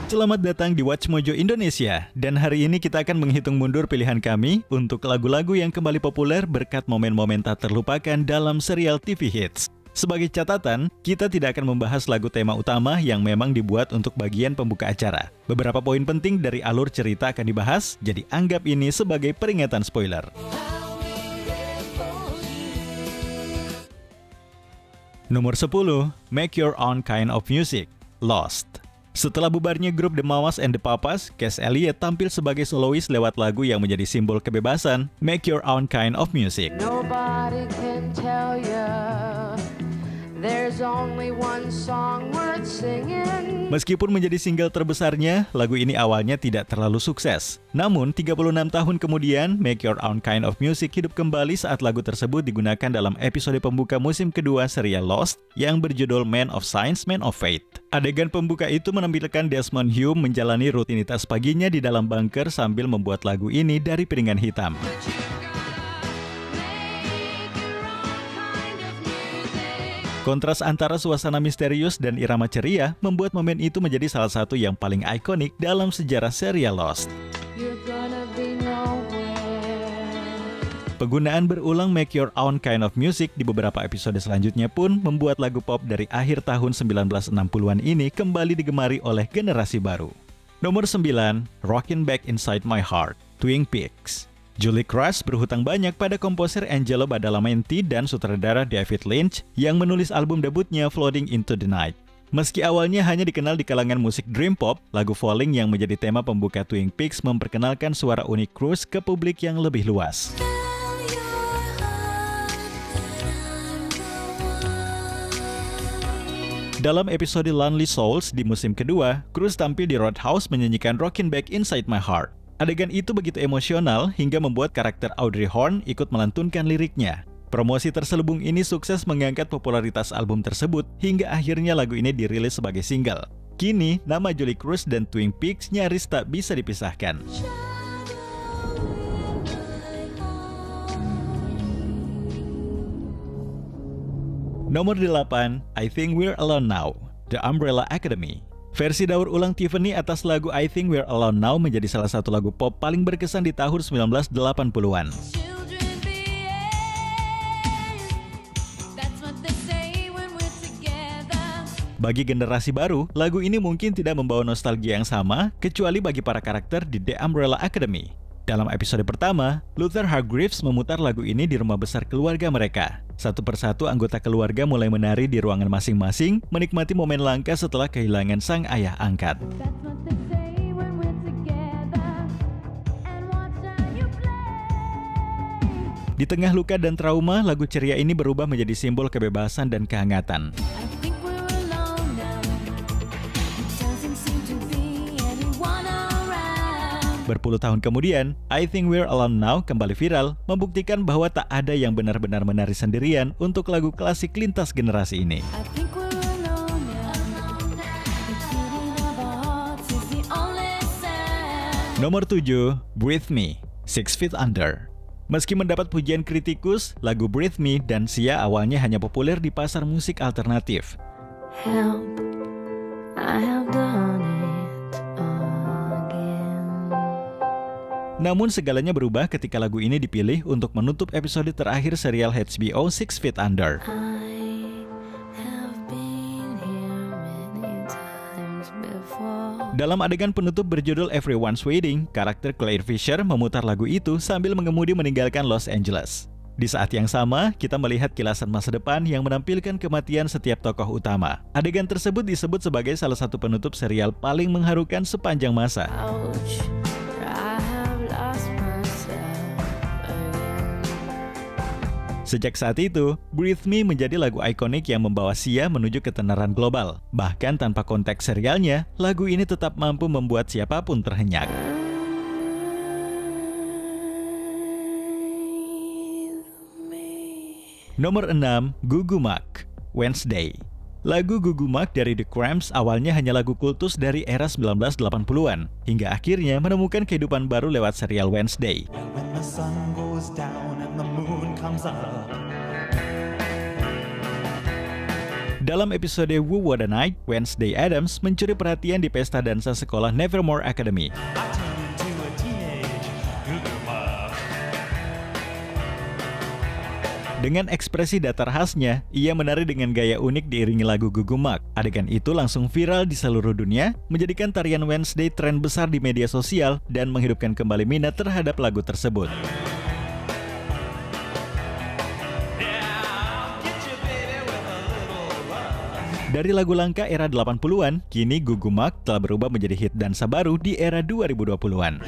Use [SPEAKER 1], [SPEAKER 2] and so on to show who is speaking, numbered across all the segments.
[SPEAKER 1] Selamat datang di Watch Mojo Indonesia, dan hari ini kita akan menghitung mundur pilihan kami untuk lagu-lagu yang kembali populer berkat momen-momen tak terlupakan dalam serial TV hits. Sebagai catatan, kita tidak akan membahas lagu tema utama yang memang dibuat untuk bagian pembuka acara. Beberapa poin penting dari alur cerita akan dibahas, jadi anggap ini sebagai peringatan spoiler. Nomor 10, Make Your Own Kind of Music, Lost. Setelah bubarnya grup The Mamas and the Papas, Cass Elliot tampil sebagai solois lewat lagu yang menjadi simbol kebebasan, Make Your Own Kind of Music.
[SPEAKER 2] Nobody can tell you there's only one song worth singing.
[SPEAKER 1] Meskipun menjadi single terbesarnya, lagu ini awalnya tidak terlalu sukses. Namun, 36 tahun kemudian, Make Your Own Kind of Music hidup kembali saat lagu tersebut digunakan dalam episode pembuka musim kedua serial Lost yang berjudul Man of Science, Man of Faith. Adegan pembuka itu menampilkan Desmond Hume menjalani rutinitas paginya di dalam bunker sambil membuat lagu ini dari piringan hitam. Kontras antara suasana misterius dan irama ceria membuat momen itu menjadi salah satu yang paling ikonik dalam sejarah serial Lost. Penggunaan berulang Make Your Own Kind of Music di beberapa episode selanjutnya pun membuat lagu pop dari akhir tahun 1960-an ini kembali digemari oleh generasi baru. Nomor 9, Rockin' Back Inside My Heart, Twin Peaks. Julie Cruz berhutang banyak pada komposer Angelo Badalamenti dan sutradara David Lynch yang menulis album debutnya Floating Into the Night. Meski awalnya hanya dikenal di kalangan musik dream pop, lagu Falling yang menjadi tema pembuka Twin Peaks memperkenalkan suara unik Cruz ke publik yang lebih luas. Dalam episode Lonely Souls di musim kedua, Cruz tampil di Roadhouse menyanyikan Rockin' Back Inside My Heart. Adegan itu begitu emosional hingga membuat karakter Audrey Horne ikut melantunkan liriknya. Promosi terselubung ini sukses mengangkat popularitas album tersebut hingga akhirnya lagu ini dirilis sebagai single. Kini, nama Julie Cruz dan Twin Peaks nyaris tak bisa dipisahkan. Nomor 8, I Think We're Alone Now, The Umbrella Academy. Versi daur ulang Tiffany atas lagu I Think We're Alone Now menjadi salah satu lagu pop paling berkesan di tahun 1980-an. Bagi generasi baru, lagu ini mungkin tidak membawa nostalgia yang sama, kecuali bagi para karakter di The Umbrella Academy. Dalam episode pertama, Luther Hargreaves memutar lagu ini di rumah besar keluarga mereka. Satu persatu anggota keluarga mulai menari di ruangan masing-masing, menikmati momen langka setelah kehilangan sang ayah angkat. Di tengah luka dan trauma, lagu ceria ini berubah menjadi simbol kebebasan dan kehangatan. Berpuluh tahun kemudian, I Think We're Alone Now kembali viral, membuktikan bahwa tak ada yang benar-benar menari sendirian untuk lagu klasik lintas generasi ini. Nomor 7, Breathe Me, 6 Feet Under. Meski mendapat pujian kritikus, lagu Breathe Me dan Sia awalnya hanya populer di pasar musik alternatif.
[SPEAKER 2] Help, I have done it.
[SPEAKER 1] Namun segalanya berubah ketika lagu ini dipilih untuk menutup episode terakhir serial HBO 6 Feet Under. Dalam adegan penutup berjudul Everyone's Waiting, karakter Claire Fisher memutar lagu itu sambil mengemudi meninggalkan Los Angeles. Di saat yang sama, kita melihat kilasan masa depan yang menampilkan kematian setiap tokoh utama. Adegan tersebut disebut sebagai salah satu penutup serial paling mengharukan sepanjang masa. Sejak saat itu, Breathe Me menjadi lagu ikonik yang membawa Sia menuju ketenaran global. Bahkan tanpa konteks serialnya, lagu ini tetap mampu membuat siapapun terhenyak. Nomor 6, Gugu Mak, Wednesday. Lagu Gugu Mak dari The Cramps awalnya hanya lagu kultus dari era 1980-an, hingga akhirnya menemukan kehidupan baru lewat serial Wednesday. Dalam episode Woo What a Night, Wednesday Addams mencuri perhatian di pesta dansa sekolah Nevermore Academy. Dengan ekspresi datar khasnya, ia menari dengan gaya unik diiringi lagu Gugumak. Adegan itu langsung viral di seluruh dunia, menjadikan tarian Wednesday tren besar di media sosial dan menghidupkan kembali minat terhadap lagu tersebut. Dari lagu langka era 80-an, kini Gugumak telah berubah menjadi hit dansa baru di era 2020-an.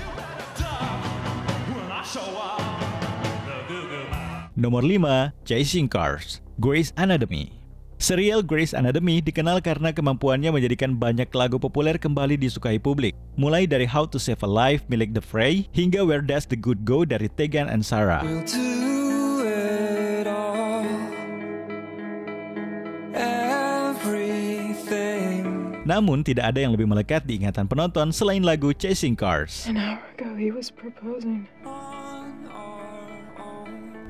[SPEAKER 1] Nomor 5, Chasing Cars, Grey's Anatomy. Serial Grey's Anatomy dikenal karena kemampuannya menjadikan banyak lagu populer kembali disukai publik. Mulai dari How to Save a Life milik The Fray, hingga Where Does the Good Go dari Tegan and Sara. Namun tidak ada yang lebih melekat di ingatan penonton selain lagu Chasing Cars.
[SPEAKER 2] An hour ago he was proposing.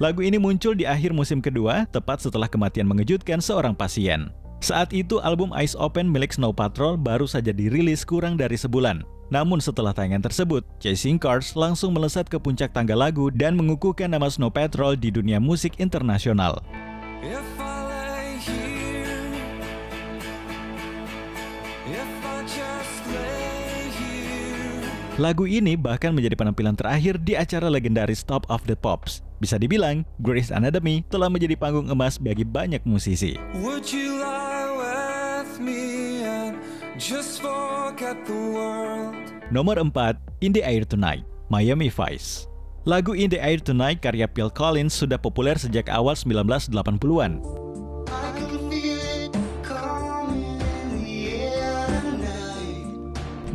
[SPEAKER 1] Lagu ini muncul di akhir musim kedua, tepat setelah kematian mengejutkan seorang pasien. Saat itu album Eyes Open milik Snow Patrol baru saja dirilis kurang dari sebulan. Namun setelah tayangan tersebut, Chasing Cars langsung melesat ke puncak tangga lagu dan mengukuhkan nama Snow Patrol di dunia musik internasional. Lagu ini bahkan menjadi penampilan terakhir di acara legendaris Top of the Pops. Bisa dibilang, Grey's Anatomy telah menjadi panggung emas bagi banyak musisi. Nomor 4, In the Air Tonight, Miami Vice. Lagu In the Air Tonight karya Phil Collins sudah populer sejak awal 1980-an.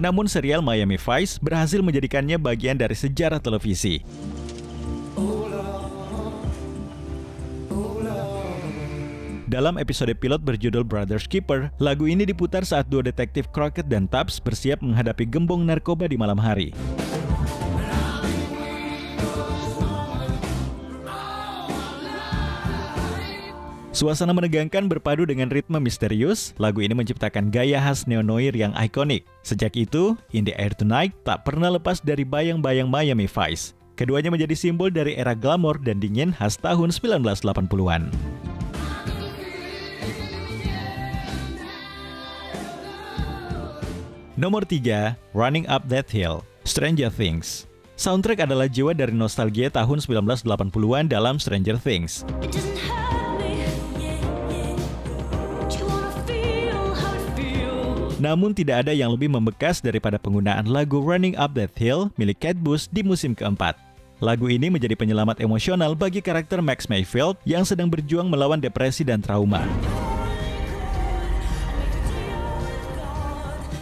[SPEAKER 1] Namun serial Miami Vice berhasil menjadikannya bagian dari sejarah televisi. Dalam episode pilot berjudul Brother's Keeper, lagu ini diputar saat dua detektif Crockett dan Tubbs bersiap menghadapi gembong narkoba di malam hari. Suasana menegangkan berpadu dengan ritme misterius, lagu ini menciptakan gaya khas neo-noir yang ikonik. Sejak itu, In the Air Tonight tak pernah lepas dari bayang-bayang Miami Vice. Keduanya menjadi simbol dari era glamor dan dingin khas tahun 1980-an. Nomor 3, Running Up That Hill, Stranger Things. Soundtrack adalah jiwa dari nostalgia tahun 1980-an dalam Stranger Things. Namun tidak ada yang lebih membekas daripada penggunaan lagu Running Up That Hill milik Kate Bush di musim keempat. Lagu ini menjadi penyelamat emosional bagi karakter Max Mayfield yang sedang berjuang melawan depresi dan trauma.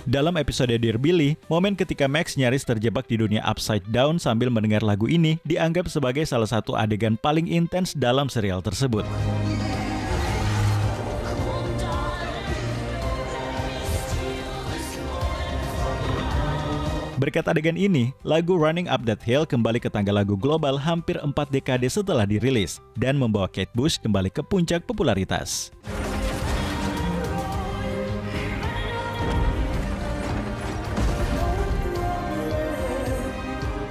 [SPEAKER 1] Dalam episode Dear Billy, momen ketika Max nyaris terjebak di dunia upside down sambil mendengar lagu ini dianggap sebagai salah satu adegan paling intens dalam serial tersebut. Berkat adegan ini, lagu Running Up That Hill kembali ke tangga lagu global hampir 4 dekade setelah dirilis dan membawa Kate Bush kembali ke puncak popularitas.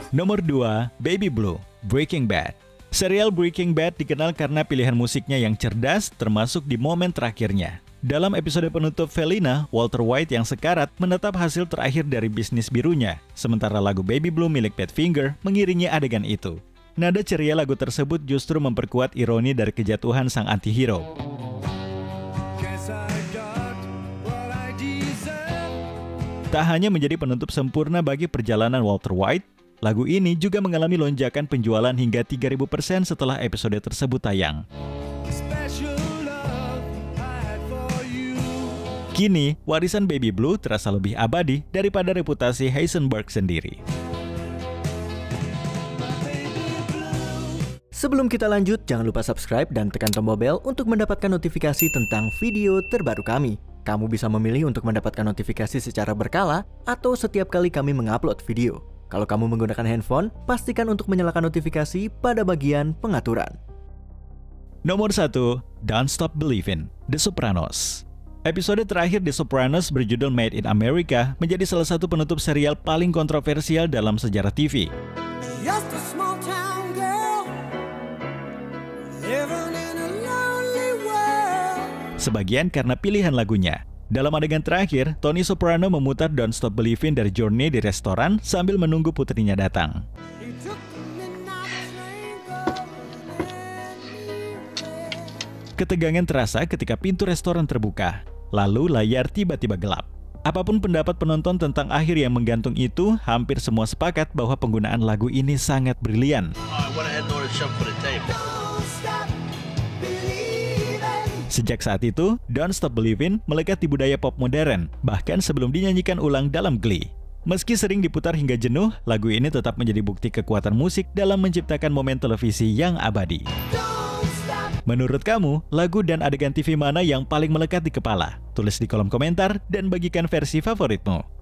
[SPEAKER 1] Nomor 2, Baby Blue, Breaking Bad. Serial Breaking Bad dikenal karena pilihan musiknya yang cerdas termasuk di momen terakhirnya. Dalam episode penutup Felina, Walter White yang sekarat menetap hasil terakhir dari bisnis birunya, sementara lagu Baby Blue milik Badfinger mengiringi adegan itu. Nada ceria lagu tersebut justru memperkuat ironi dari kejatuhan sang antihero. Tak hanya menjadi penutup sempurna bagi perjalanan Walter White, lagu ini juga mengalami lonjakan penjualan hingga 3000% setelah episode tersebut tayang. Kini, warisan Baby Blue terasa lebih abadi daripada reputasi Heisenberg sendiri.
[SPEAKER 3] Sebelum kita lanjut, jangan lupa subscribe dan tekan tombol bel untuk mendapatkan notifikasi tentang video terbaru kami. Kamu bisa memilih untuk mendapatkan notifikasi secara berkala atau setiap kali kami mengupload video. Kalau kamu menggunakan handphone, pastikan untuk menyalakan notifikasi pada bagian pengaturan.
[SPEAKER 1] Nomor 1, Don't Stop Believin', The Sopranos. Episode terakhir The Sopranos berjudul Made in America menjadi salah satu penutup serial paling kontroversial dalam sejarah TV.
[SPEAKER 4] Just a small town girl, living in a lonely world.
[SPEAKER 1] Sebagian karena pilihan lagunya. Dalam adegan terakhir, Tony Soprano memutar Don't Stop Believin' dari Journey di restoran sambil menunggu putrinya datang.
[SPEAKER 4] He took the midnight train going anywhere.
[SPEAKER 1] Ketegangan terasa ketika pintu restoran terbuka, lalu layar tiba-tiba gelap. Apapun pendapat penonton tentang akhir yang menggantung itu, hampir semua sepakat bahwa penggunaan lagu ini sangat brilian.
[SPEAKER 4] Don't stop believing.
[SPEAKER 1] Sejak saat itu, Don't Stop Believin' melekat di budaya pop modern, bahkan sebelum dinyanyikan ulang dalam Glee. Meski sering diputar hingga jenuh, lagu ini tetap menjadi bukti kekuatan musik dalam menciptakan momen televisi yang abadi.
[SPEAKER 4] Don't stop.
[SPEAKER 1] Menurut kamu, lagu dan adegan TV mana yang paling melekat di kepala? Tulis di kolom komentar dan bagikan versi favoritmu.